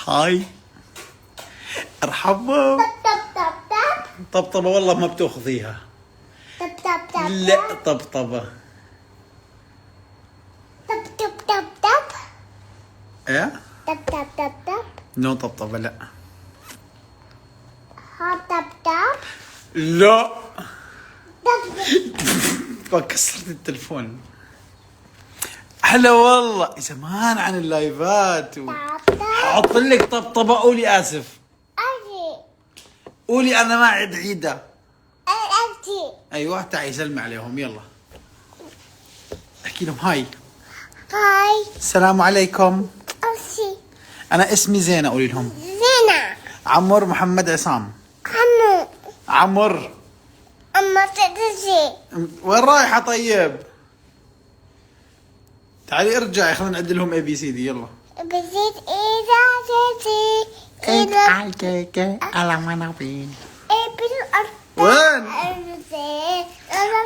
هاي ارحبوا. طب طب طب طبطبة والله ما بتاخذيها. طب طب طب لا طبطبة. طب طب طب طب ايه؟ طب طب طب طب نو طبطبة لا. ها طب طب لا طب كسرت التلفون. هلا والله زمان عن اللايفات طب حط لك طبطبة. قولي اسف. أجي قولي انا ما عيد عيدة. أجي ايوه تعي سلمي عليهم يلا. احكي لهم هاي. هاي السلام عليكم. أوشي انا اسمي زينة. قولي لهم زينة عمر محمد عصام. حمو عمر. أما تدرسي وين رايحة طيب؟ تعالي ارجعي خلينا نعد لهم اي بي سي دي يلا. بزيد إذا جيتي إذا وين؟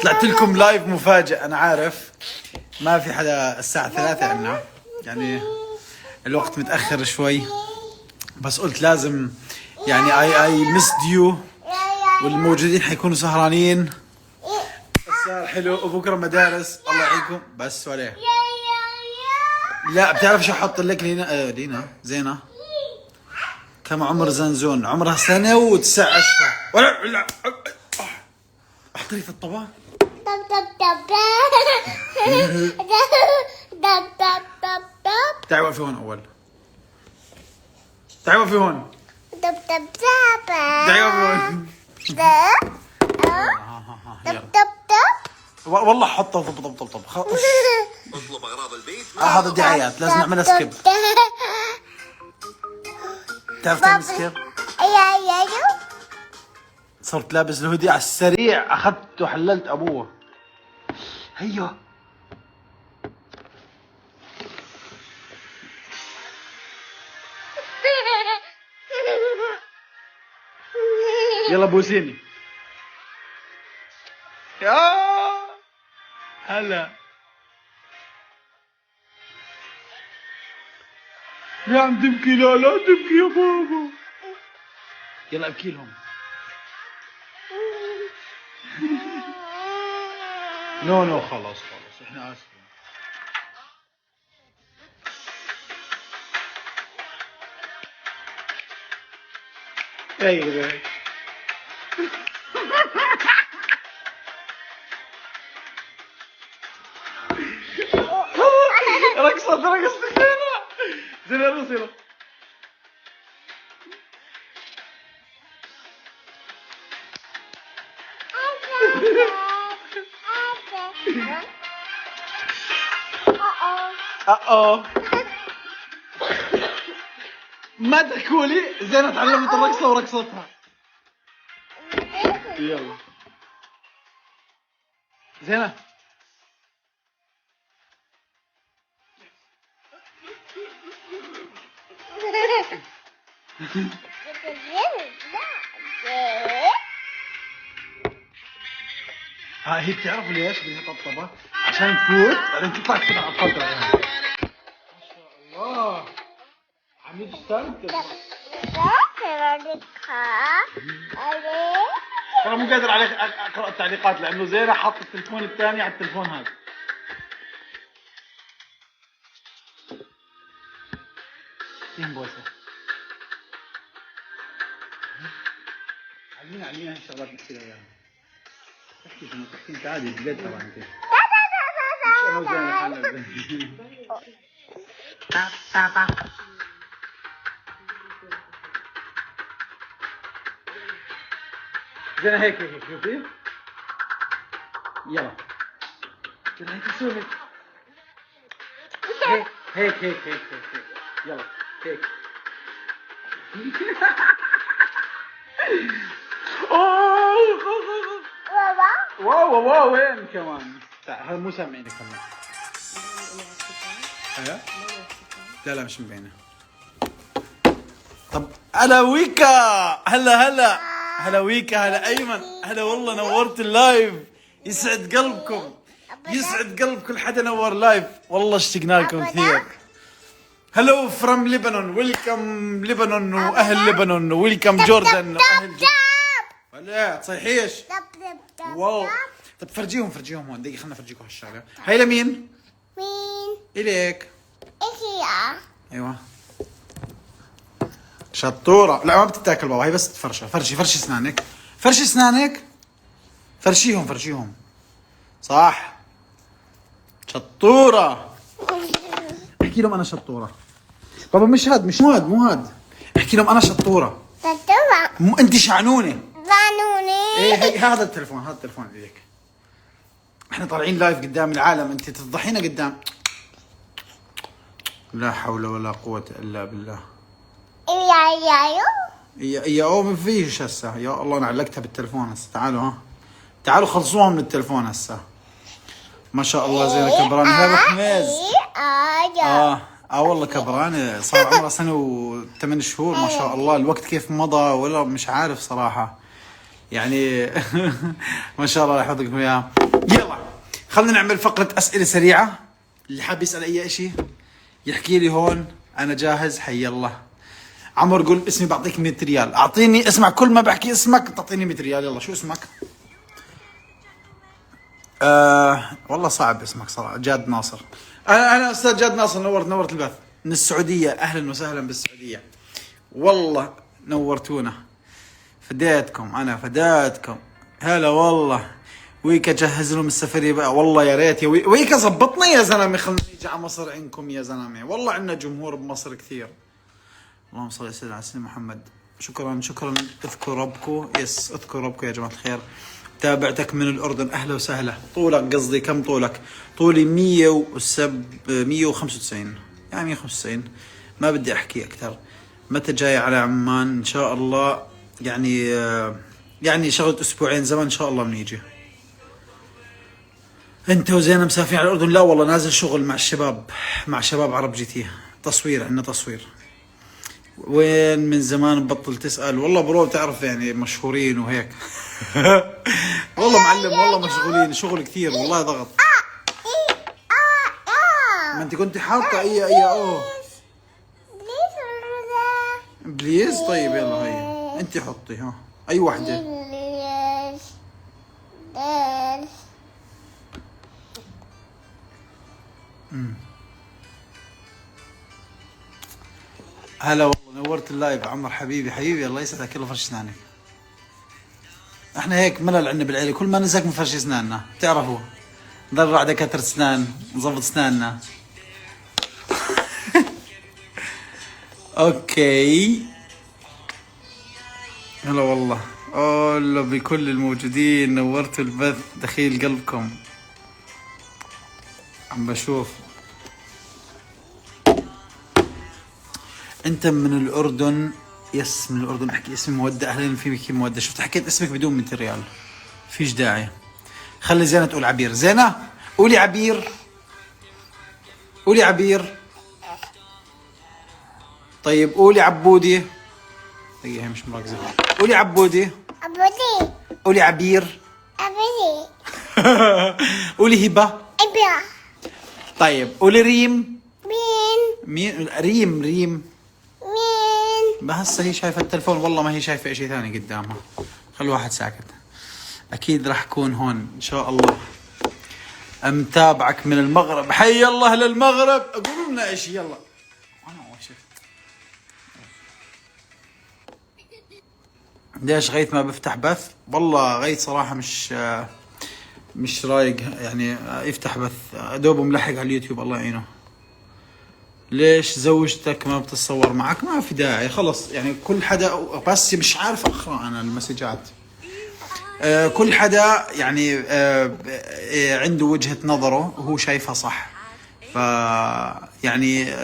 طلعت لكم لايف مفاجئ. انا عارف ما في حدا الساعة 3 عنا يعني الوقت متأخر شوي بس قلت لازم يعني اي ميسد يو والموجودين حيكونوا سهرانين. السهر حلو وبكره مدارس الله يعينكم بس ولا لا بتعرف شو احط لك لينا زينة كم عمر زنزون؟ عمرها سنة و9 اشهر. ولا لا احط لي في الطبق. طب طب طب طب طب طب طب تعي وقفي هون اول. تعي وقفي هون. طب طب طب تعي وقفي هون. طب طب طب والله حطها طب طب طب طب خلاص. اطلب اغراض البيت. هذا دعايات لازم نعملها سكيب. تعرف تعمل سكيب؟ يا صرت لابس الهودي على السريع اخذت وحللت ابوه. هيو يلا بوسيني. يا هلا لا عم تبكي. لا تبكي يا بابا. يلا ابكي لهم. نو خلاص احنا اسفين. ايوه رقصت زينة رقصي. ما تحكولي زينة تعلمت الرقصة ورقصتها. يلا زينة هي بتعرفوا ليش بدها طبطبة؟ عشان تفوت بعدين تطلع كذا على القدرة يعني. ما شاء الله عميد استنكر. انا مو قادر عليك اقرا التعليقات لانه زينة حط التليفون الثاني على التليفون هذا. فين بوسه؟ علمينا هاي الشغلات نحكي لها اياها. تحكي شنو تحكي انت عادي بجد طبعا انت. مش انا وزينة حنا زينة هيك شوفي. يلا زينة هيك سوي هيك يلا هيك. واو وين كمان؟ هذا مو سامعينك كمان. ايوه لا مش مبينه. طب هلا ويكا. هلا ويكا. هلا ايمن. هلا والله نورت اللايف. يسعد قلبكم كل حدا نور لايف. والله اشتقنا لكم كثير. هلو فروم لبنان، ويلكم لبنان واهل لبنان، ويلكم جوردن واهل جوردن. ولا تصيحيش واو. طب فرجيهم هون دقيقة، خلنا نفرجيكم هالشغلة. هاي لمين؟ مين؟ إليك. إيه ايوه شطورة. لا ما بتتاكل بابا، هي بس تفرشة. فرشي اسنانك، فرشي اسنانك، فرشيهم صح. شطورة. احكي لهم انا شطورة بابا. مش مو هاد. احكي لهم انا شطورة. تتبع انت شعنونة. قانوني. ايه هي هذا التلفون اليك. احنا طالعين لايف قدام العالم، انت تفضحينا قدام. لا حول ولا قوة الا بالله. يا ما فيش هسه. يا الله انا علقتها بالتلفون هسه. تعالوا خلصوها من التلفون هسه. ما شاء الله زينة كبران. هذا حميز. والله كبرانة، صار عمرها 1 و8 شهور. ما شاء الله الوقت كيف مضى ولا مش عارف صراحة يعني. ما شاء الله يحفظكم اياها. يلا خلينا نعمل فقرة أسئلة سريعة. اللي حاب يسأل أي شيء يحكي لي هون، أنا جاهز. حي الله. عمر قول اسمي بعطيك 100 ريال. أعطيني، اسمع كل ما بحكي اسمك تعطيني 100 ريال. يلا شو اسمك؟ والله صعب اسمك صراحة. جاد ناصر. أنا أستاذ جاد ناصر. نورت البث من السعودية. أهلا وسهلا بالسعودية. والله نورتونا. فديتكم. هلا والله. ويكا جهز لهم السفرية بقى. والله يا ريت يا ويكا زبطنا يا زلمة. خلنا نيجي على مصر عندكم يا زلمة. والله عندنا جمهور بمصر كثير. اللهم صل وسلم على سيدنا محمد. شكرا. اذكروا ربكم. اذكروا ربكم يا جماعة الخير. تابعتك من الأردن. أهلا وسهلا. طولك قصدي كم طولك؟ طولي 195 يعني 195. ما بدي أحكي أكثر. متى جاي على عمان؟ إن شاء الله يعني شغلة أسبوعين زمان إن شاء الله بنيجي. أنت وزينة مسافرين على الأردن؟ لا والله نازل شغل مع شباب عرب جي تي. تصوير، عندنا تصوير. وين من زمان بطل تسأل. والله برو بتعرف يعني مشهورين وهيك. والله معلم، والله مشغولين شغل كثير والله ضغط. ما انت كنت حاطة اي بليز. طيب يلا هي انت حطي اي وحدة. هلا والله نورت اللايف. عمر حبيبي الله يسعدك. يلا فرش اسنانك. احنا هيك ملل عندنا بالعيله، كل ما نزهق بنفرش اسناننا. بتعرفوا نضل دكاتره اسنان نظبط اسناننا. اوكي هلا والله. بكل الموجودين نورتوا البث. دخيل قلبكم. عم بشوف انت من الاردن. يس من الاردن. احكي اسمي مودة. اهلا فيك مودة. شفت حكيت اسمك بدون 100 ريال. فيش داعي. خلي زينة تقول عبير. زينة قولي عبير. طيب قولي عبودي. هي مش مركزة. قولي عبودي. قولي عبير. قولي هبة. طيب قولي ريم. مين ريم. هسه هي شايفة التلفون. والله ما هي شايفة اشي ثاني قدامها. خلي واحد ساكت. اكيد راح اكون هون ان شاء الله. متابعك من المغرب. حي الله للمغرب. قولوا لنا اشي يلا. ليش غيث ما بفتح بث؟ والله غيث صراحة مش رايق يعني يفتح بث. دوبه ملحق على اليوتيوب الله يعينه. ليش زوجتك ما بتتصور معك؟ ما في داعي خلص يعني. كل حدا بس مش عارف اقرا انا المسجات. كل حدا يعني عنده وجهة نظره وهو شايفها صح. ف يعني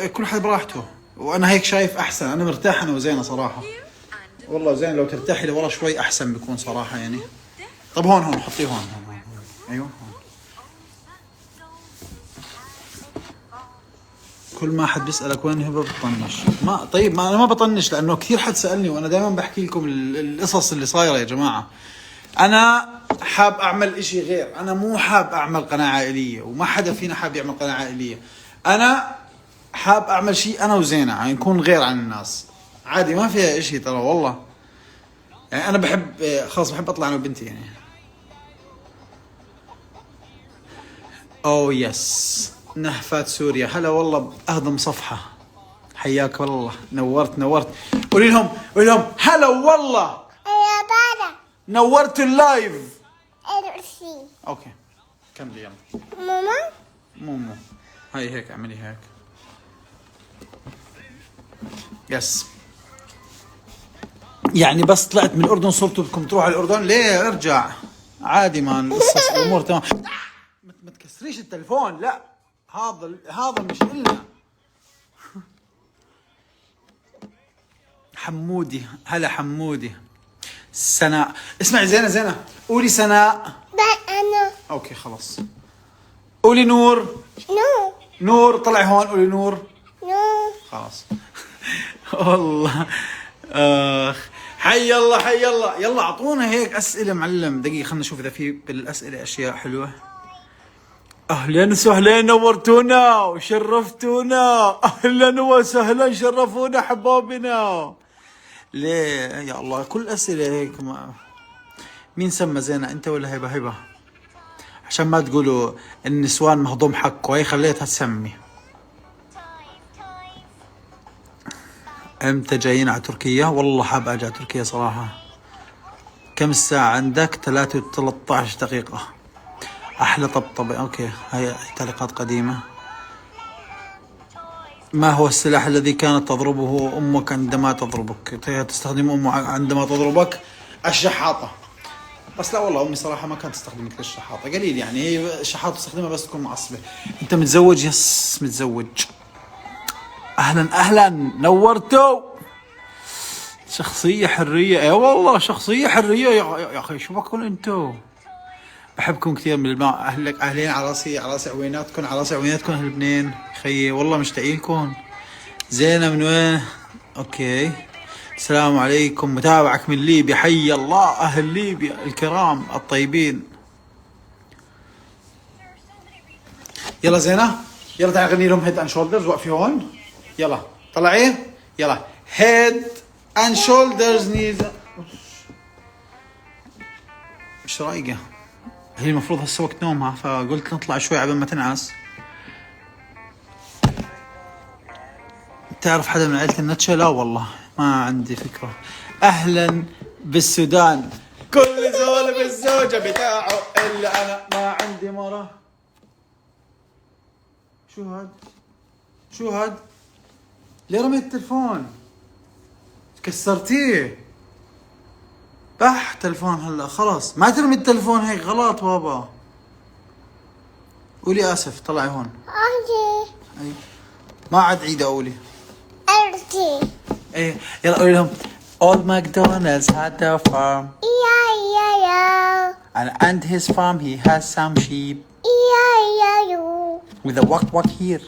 كل حدا براحته. وانا هيك شايف احسن. انا مرتاح انا وزينة صراحة. والله زين لو ترتاحي لورا شوي احسن بيكون صراحة يعني. طب هون حطيه هون. ايوه كل ما حد بيسألك وين هبة بتطنش. طيب ما انا ما بطنش لانه كثير حد سألني وانا دائما بحكي لكم القصص اللي صايرة يا جماعة. انا حاب اعمل اشي غير. انا مو حاب اعمل قناة عائلية وما حدا فينا حاب يعمل قناة عائلية. انا حاب اعمل شيء انا وزينة، يعني نكون غير عن الناس، عادي ما فيها اشي ترى والله. يعني انا بحب خلاص بحب اطلع انا وبنتي يعني. اوه يس نهفات سوريا، هلا والله باهضم صفحة، حياك والله، نورت. قولي لهم هلا والله، يا بابا نورت اللايف. ارسي اوكي كملي يلا. ماما مو هاي هيك اعملي هيك. يس يعني بس طلعت من الاردن صرتوا بدكم تروحوا على الاردن؟ ليه ارجع عادي مان، القصص الامور تمام. ما تكسريش التلفون، لا هذا مش إلنا. حمودي هلا حمودي. سناء اسمعي زينة قولي سناء. انا اوكي خلاص. قولي نور. نور طلعي هون قولي نور. خلاص. والله حي الله يلا اعطونا هيك اسئله معلم. دقيقه خلينا نشوف اذا في بالاسئله اشياء حلوه. اهلا وسهلا نورتونا وشرفتونا، اهلا وسهلا شرفونا حبابنا. ليه يا الله كل اسئله هيك مين سمى زينة انت ولا هبه؟ عشان ما تقولوا النسوان مهضوم حقه، هي خليتها تسمي. امتى جايين على تركيا؟ والله حاب اجي على تركيا صراحة. كم الساعة عندك؟ 3:13 دقيقة. احلى طبطبة. اوكي هاي تعليقات قديمة. ما هو السلاح الذي كانت تضربه امك عندما تضربك؟ تستخدم امك عندما تضربك؟ الشحاطة. بس لا والله امي صراحة ما كانت تستخدم مثل الشحاطة، قليل يعني، هي الشحاطة تستخدمها بس تكون معصبة. انت متزوج؟ يس متزوج. اهلا نورتوا. شخصية حرية، اي والله شخصية حرية يا اخي. شو بكون انتو؟ بحبكم كثير من الماء. اهلين على راسي عويناتكم، على راسي عويناتكم اهل لبنان خيي، والله مشتاقين لكم. زينة من وين؟ اوكي السلام عليكم، متابعك من ليبيا. حي الله اهل ليبيا الكرام الطيبين. يلا زينة يلا تعالي غني لهم هيد اند شولدرز. وقفي هون يلا طلعي يلا. هيد اند شولدرز نيز. مش رايقة هي، المفروض هسه وقت نومها، فقلت نطلع شوي قبل ما تنعس. تعرف حدا من عائلة النتشة؟ لا والله ما عندي فكرة. اهلا بالسودان، كل زول بالزوجة بتاعه الا انا ما عندي مرة. شو هاد؟ ليه رميت التلفون؟ كسرتيه. بح تلفون هلا خلاص، ما ترمي التلفون هيك غلط بابا. قولي اسف. طلعي هون. أي. ما عاد عيدة قولي. ايه يلا قولي لهم Old MacDonald's had a farm. And his farm he has some sheep. With a walk here.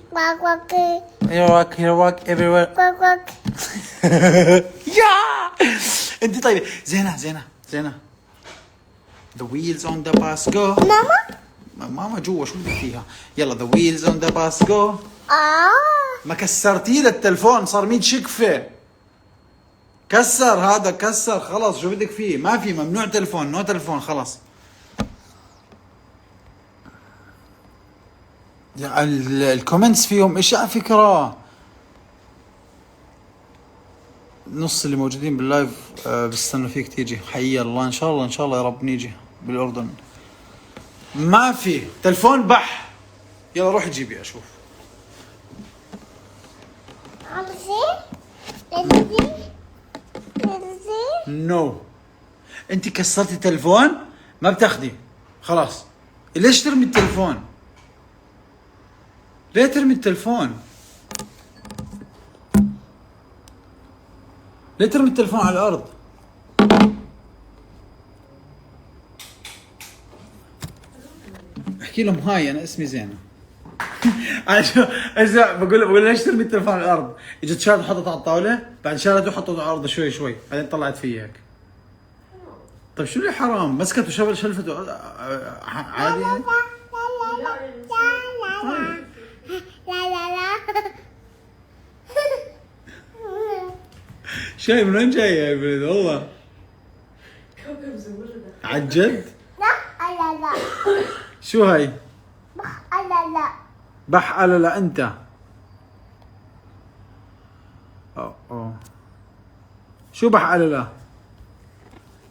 Here walk everywhere. يا انت طيبة. زينة The wheels on the bus go. ماما جوا شو بدك فيها؟ يلا the wheels on the bus go. ما كسرتي له التلفون صار 100 شقفة. كسر هذا كسر خلاص. شو بدك فيه؟ ما في، ممنوع تلفون، نو تلفون خلاص. الكومنتس فيهم ايش على فكرة. نص اللي موجودين باللايف بستنوا فيك تيجي. حي الله ان شاء الله يا رب نيجي بالاردن. ما في تلفون بح. يلا روحي جيبي اشوف. نو انت كسرتي التلفون ما بتاخدي خلاص. ليش ترمي التلفون؟ ليه ترمي التلفون؟ ليه ترمي التلفون على الارض؟ احكي لهم هاي انا اسمي زينة. بقول ليش ترمي التلفون على الارض؟ اجت شالت وحطت على الطاوله، بعد شالته وحطته على الارض شوي بعدين طلعت فيه هيك. طيب شو اللي حرام؟ مسكته شلفته عادي يعني؟ شاي من وين جاي يا ابن والله؟ كوكب زمردة. عجد؟ لا أنا لا شو هاي؟ أنا لا بح على لا انت. أوه. شو بح على لا؟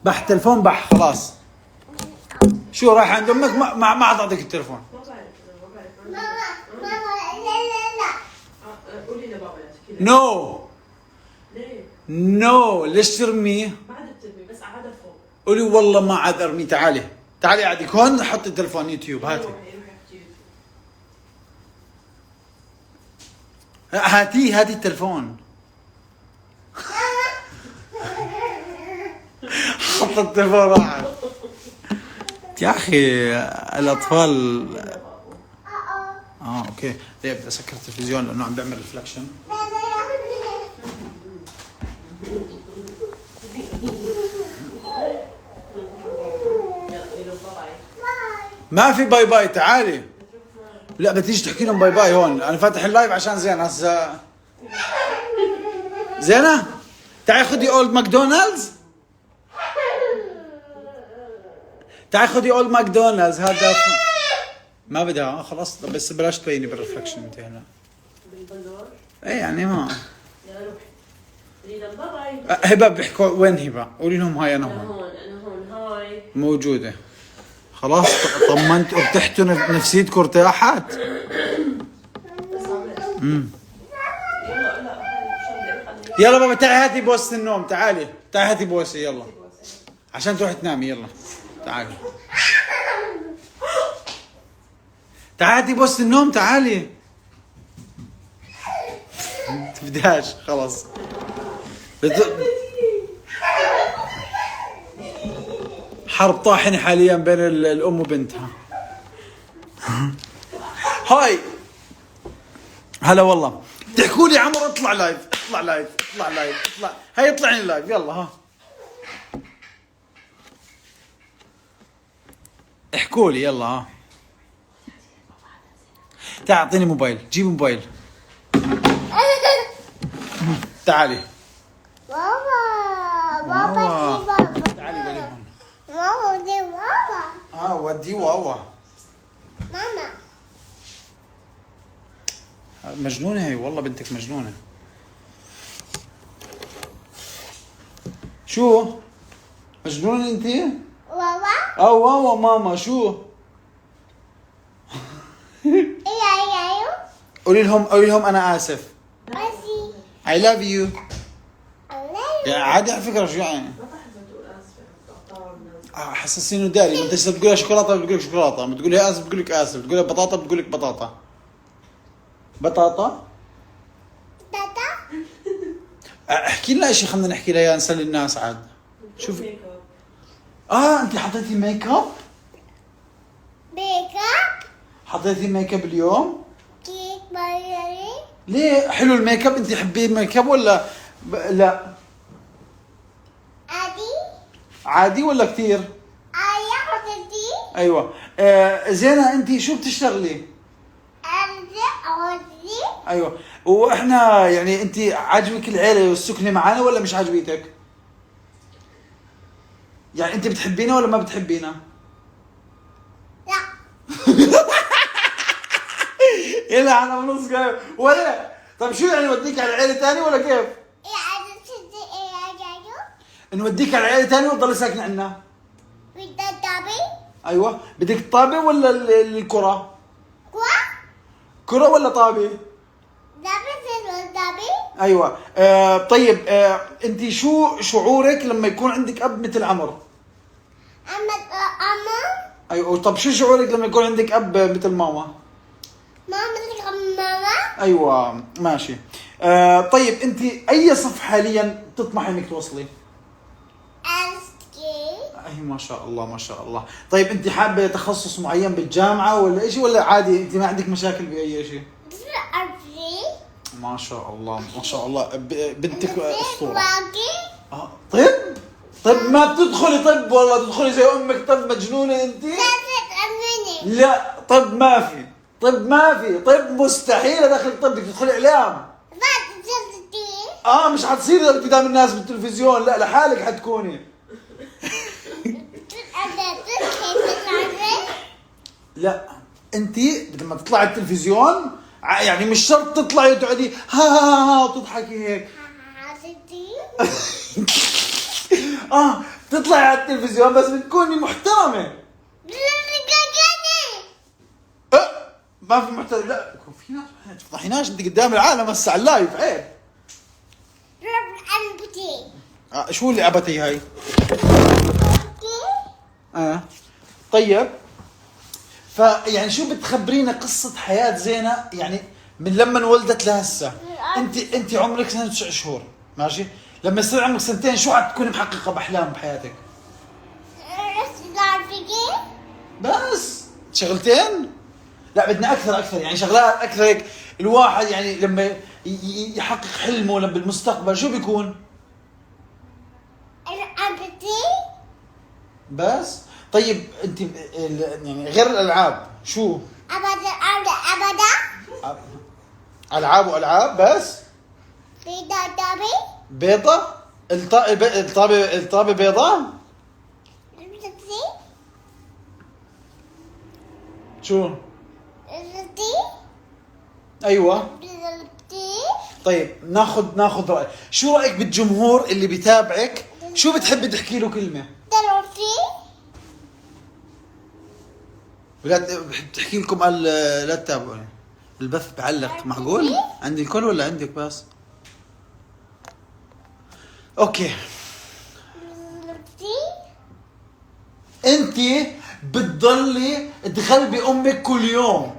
بح تلفون بح خلاص. شو رايح عند امك ما عاد اعطيك التلفون. ما بعرف ما بعرف. ماما لا لا لا قولي لبابا لا تحكي. نو ليه؟ نو ليش ترميه؟ بعد بترمي بس عادة فوق. قولي والله ما عاد ارميه. تعالي تعالي قعدك هون حطي التلفون يوتيوب هاتي. روحي احكي. هاتي التلفون. حط التلفون راحت. يا اخي الاطفال. اوكي ليه بدي اسكر التلفزيون لانه عم بيعمل ريفلكشن. ما في باي باي. تعالي. لا بتيجي تحكي لهم باي باي هون. انا فاتح اللايف عشان زين هسه. زينة تعالي خدي اولد ماكدونالدز. تعالي خدي اولد ماكدونالدز هذا. ما بدها خلاص بس بلاش تبيني بالرفلكشن انت هلا. بالبندور. ايه يعني ما يلا روحي. ريدا باي. هبه بيحكوا وين هبه؟ قولي لهم هاي انا انا هون هون انا هون هاي. موجوده. خلاص طمنت ارتحتوا نفسيتكم ارتاحت. بس عملت. يلا لا هاي شغله. يلا بابا تعالي هاتي بوسة النوم. تعالي تعالي هاتي بوسة يلا عشان تروحي تنامي. يلا تعالي تعالي هاتي بوسة النوم. تعالي بدهاش خلاص. حرب طاحنة حاليا بين الأم وبنتها. هاي هلا والله. تحكوا لي عمر اطلع لايف اطلع لايف اطلع لايف اطلع. هاي اطلعي لايف يلا ها. احكوا لي يلا ها. تعال اعطيني موبايل. جيب موبايل. تعالي بابا دي بابا تعالي قولي هون. ماما دي بابا ودي واوا. ماما مجنونة هي والله بنتك مجنونة. شو؟ مجنونة انت؟ بابا او واوا ماما شو؟ ايوه قولي لهم انا اسف. بسي I love you. الله يعني عادي على فكرة شو يعني؟ ما تحب تقول اسفه تقطعوا الناس. حسسينه داري. انت اذا بتقولها شوكولاتة بتقول لك شوكولاتة، بتقول لها اسف بتقول لك اسف، بتقول لها بطاطا بتقول لك بطاطا. بطاطا؟ تاتا احكي لنا شيء خلينا نحكي لها اياه نسلي الناس عاد. شوفي. ميك اب. انت حطيتي ميك اب؟ بيك اب حطيتي ميك اب اليوم؟ كيك باريري ليه حلو الميك اب؟ انت تحبي الميك اب ولا لا؟ ادي عادي ولا كثير؟ ايا حطيتي ايوه. زينة انت شو بتشتغلي؟ ارجع اودي ايوه. واحنا يعني انت عاجبك العيله والسكنه معنا ولا مش عاجبيتك؟ يعني انت بتحبينا ولا ما بتحبينا؟ لا يلا انا بنص قايم ولا. طيب شو يعني نوديك على عيله ثانيه ولا كيف؟ يا عدد تدي يا جاجو نوديك على عيله ثانيه وتضل ساكنه عندنا؟ بدأ دابي ايوه. بدك الطابه ولا الكره؟ كوا كره ولا طابه؟ دابي تدو دابي ايوه. طيب انت شو شعورك لما يكون عندك اب مثل عمر؟ أما ايوه. طب شو شعورك لما يكون عندك اب مثل ماما؟ ماما ايوه ماشي. طيب انت اي صف حاليا تطمح انك توصلي؟ أسكي اي ما شاء الله ما شاء الله. طيب انت حابه تخصص معين بالجامعه ولا شيء ولا عادي انت ما عندك مشاكل باي شيء؟ أرجي ما شاء الله ما شاء الله. بنتك اسطوره. باقي طب طب ما بتدخلي طب والله تدخلي زي امك. طب مجنونه انت؟ لا تتأمني لا طب ما في. طب ما في. طب مستحيل ادخلك طب. بدك تدخلي اعلام. بعد جلدتي مش حتصير قدام الناس بالتلفزيون، لا لحالك حتكوني. لا انت لما تطلعي التلفزيون يعني مش شرط تطلعي وتقعدي ها وتضحكي هيك. تطلعي على التلفزيون بس بتكوني محترمة. ما في محترم، لا في ناس ما تفضحيناش انت قدام العالم هسه على اللايف، عيب. شو اللي ابتي هاي؟ طيب فيعني شو بتخبرينا قصة حياة زينة يعني من لما انولدت لهسه؟ انت عمرك سنة 9 شهور، ماشي؟ لما يصير عمرك سنتين شو حتكوني محققة بأحلام بحياتك؟ بس شغلتين؟ لا بدنا أكثر يعني شغلات أكثر هيك. الواحد يعني لما يحقق حلمه لما بالمستقبل شو بيكون؟ بس طيب انت يعني غير الالعاب شو؟ ابدا العاب والعاب بس؟ بيضة؟ الطابة بيضة؟ شو؟ ايوه. طيب ناخذ رأي، شو رأيك بالجمهور اللي بيتابعك؟ شو بتحبي تحكي له كلمة؟ بجد بحب تحكي لكم قال لا تتابعوني البث بعلق، معقول؟ عندي الكل ولا عندك بس؟ اوكي. انت بتضلي تغلبي امك كل يوم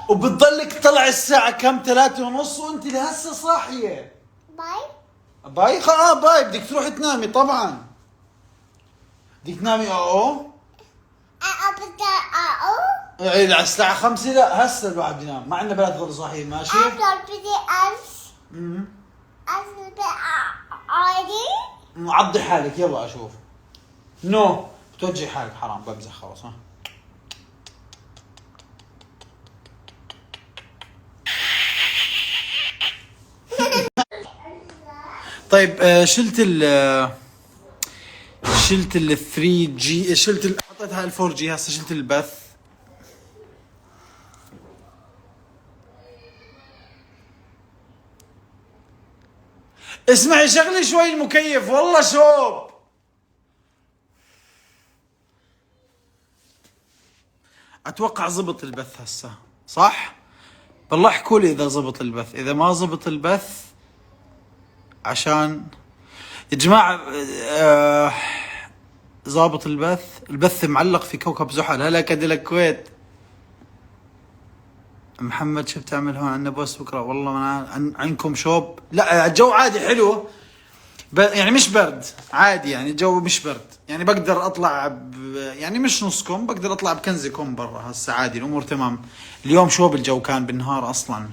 وبتضلك تطلع الساعة كم؟ 3:30 وانت لهسه صاحية. باي باي بدك تروحي تنامي طبعا. بدك تنامي على الساعة 5 لا هسه الواحد ينام، ما عندنا بنات غير صاحيين، ماشي؟ عضي حالك يلا اشوف. بتوجهي حالك حرام بمزح خلاص. طيب شلت ال 3G، حطيتها ال 4G، هسه شلت البث. اسمعي شغلي شوي المكيف والله شوب. اتوقع زبط البث هسه صح؟ بالله احكوا لي اذا زبط البث، اذا ما زبط البث عشان يا جماعة ظابط البث معلق في كوكب زحل. هلا كدل الكويت. محمد شو بتعمل هون؟ عندنا بوست بكره والله ما عندكم شوب. لا الجو عادي حلو يعني مش برد، عادي يعني الجو مش برد، يعني بقدر اطلع يعني مش نصكم، بقدر اطلع بكنزكم برا هسه عادي الامور تمام. اليوم شوب الجو كان بالنهار اصلا.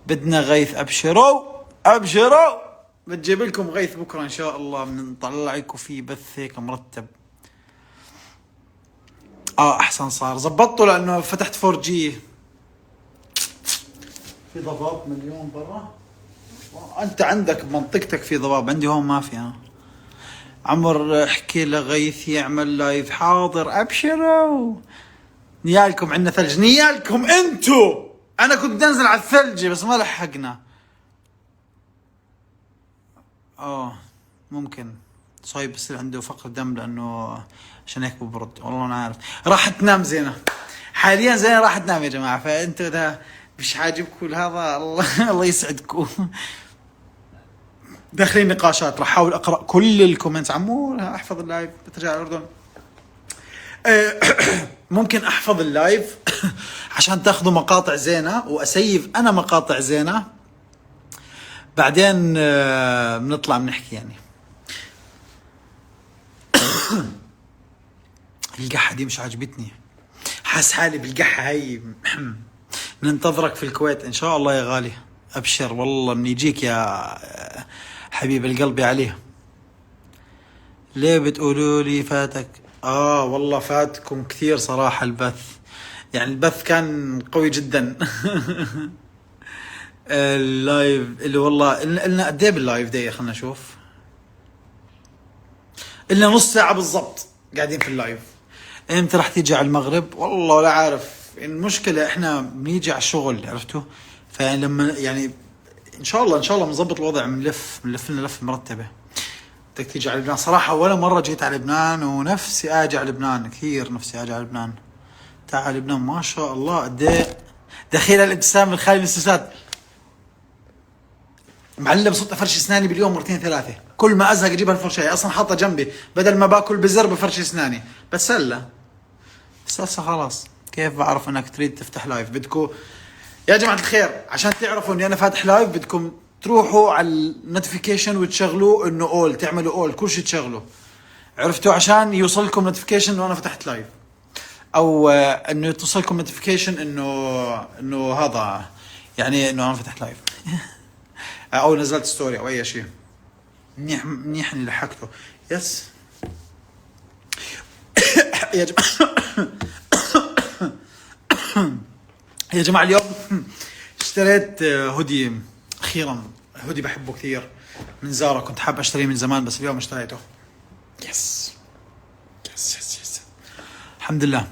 بدنا غيث، ابشروا بتجيب لكم غيث بكره ان شاء الله، بنطلع لكم فيه بث هيك مرتب. احسن صار زبطته لانه فتحت 4G. في ضباب مليون برا. انت عندك بمنطقتك في ضباب، عندي هون ما في. انا عمر احكي لغيث يعمل لايف. حاضر ابشروا. نيالكم عندنا ثلج، نيالكم انتو. انا كنت انزل على الثلج بس ما لحقنا. ممكن صايب بصير عنده فقر دم لانه عشان هيك ببرد. والله انا عارف. راح تنام زينة حاليا، زينة راح تنام يا جماعة، فانتوا اذا مش عاجبكم هذا الله يسعدكم. داخلين نقاشات، راح احاول اقرا كل الكومنتس. عمو احفظ اللايف بترجع الاردن. ممكن احفظ اللايف عشان تاخذوا مقاطع زينة واسيف انا مقاطع زينة، بعدين بنطلع بنحكي يعني. القحة دي مش عاجبتني، حاس حالي بالقحة هاي. ننتظرك في الكويت ان شاء الله يا غالي. ابشر والله بنيجيك يا حبيب القلب عليه. ليه بتقولوا لي فاتك؟ والله فاتكم كثير صراحة البث، يعني البث كان قوي جدا. اللايف اللي والله لنا قد ايه باللايف دقيقة، خلنا نشوف. إلنا نص ساعة بالضبط قاعدين في اللايف. امتى راح تيجي على المغرب؟ والله ولا عارف. المشكلة احنا بنيجي على الشغل، عرفتوا؟ فيعني لما يعني ان شاء الله بنظبط الوضع، بنلف لنا لفة مرتبة. بدك تيجي على لبنان صراحة، ولا مرة جيت على لبنان ونفسي اجي على لبنان، كثير نفسي اجي على لبنان. تعال على لبنان ما شاء الله قد ايه دخيل الابتسام الخالي من السوسات. معلم صرت افرش اسناني باليوم مرتين ثلاثة، كل ما ازهق اجيب هالفرشاية، اصلا حاطة جنبي بدل ما باكل بزر بفرش اسناني بتسلى. بس هسه خلاص، كيف بعرف انك تريد تفتح لايف؟ بدكم يا جماعة الخير عشان تعرفوا اني انا فاتح لايف، بدكم تروحوا على النوتيفيكيشن وتشغلوا انه اول، تعملوا اول كل شيء تشغلوا، عرفتوا؟ عشان يوصلكم نوتيفيكيشن انه انا فتحت لايف، او انه توصلكم نوتيفيكيشن انه هذا يعني انه انا فتحت لايف او نزلت ستوري او اي شيء. منيح اني لحقته. يس يا جماعة يا جماعة اليوم اشتريت هودي اخيرا. هودي بحبه كثير من زارا، كنت حاب اشتريه من زمان بس اليوم اشتريته. يس الحمد لله.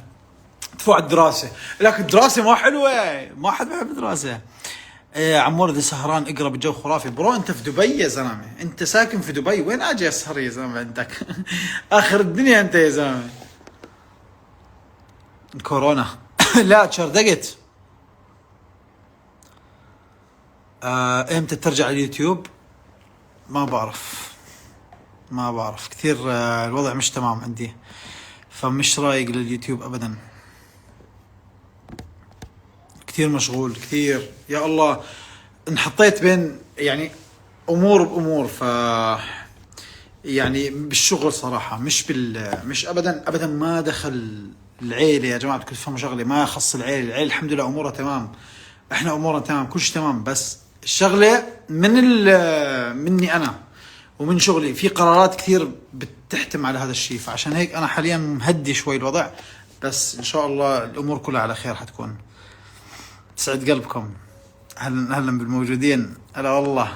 تفوق الدراسة، لكن الدراسة ما حلوة، ما حد بحب الدراسة. عمور دي سهران اقرا بالجو خرافي. برو انت في دبي يا زلمة، انت ساكن في دبي، وين اجي اسهر يا زلمة عندك؟ اخر الدنيا انت يا زلمة. كورونا لا تشردقت. امتى ترجع اليوتيوب؟ ما بعرف كثير. الوضع مش تمام عندي، فمش رايق لليوتيوب ابدا، كثير مشغول كثير. يا الله انحطيت بين يعني امور بامور، ف يعني بالشغل صراحة، مش ابدا ما دخل العيلة. يا جماعة بدكم تفهموا شغلة، ما خص العيلة الحمد لله امورها تمام، احنا امورنا تمام، كل شيء تمام. بس الشغلة مني انا ومن شغلي، في قرارات كثير بتحتم على هذا الشيء، فعشان هيك انا حاليا مهدي شوي الوضع، بس ان شاء الله الامور كلها على خير حتكون. تسعد قلبكم. اهلا بالموجودين. هلا والله.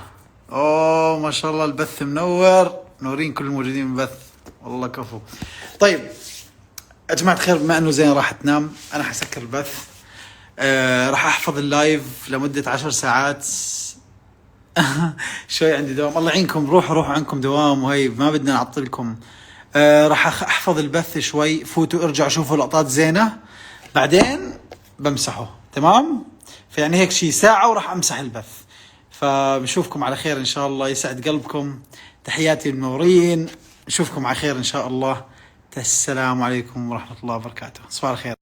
اوه ما شاء الله البث منور، نورين كل الموجودين بالبث، والله كفو. طيب يا جماعة الخير، بما انه زين راح تنام انا حسكر البث. راح احفظ اللايف لمدة 10 ساعات شوي عندي دوام، الله يعينكم. روحوا عندكم دوام وهي ما بدنا نعطلكم. راح احفظ البث شوي، فوتوا ارجعوا شوفوا لقطات زينة، بعدين بمسحه. تمام؟ فيعني هيك شي ساعة وراح امسح البث. فبشوفكم على خير ان شاء الله. يسعد قلبكم. تحياتي المنورين، نشوفكم على خير ان شاء الله. السلام عليكم ورحمة الله وبركاته. صباح الخير.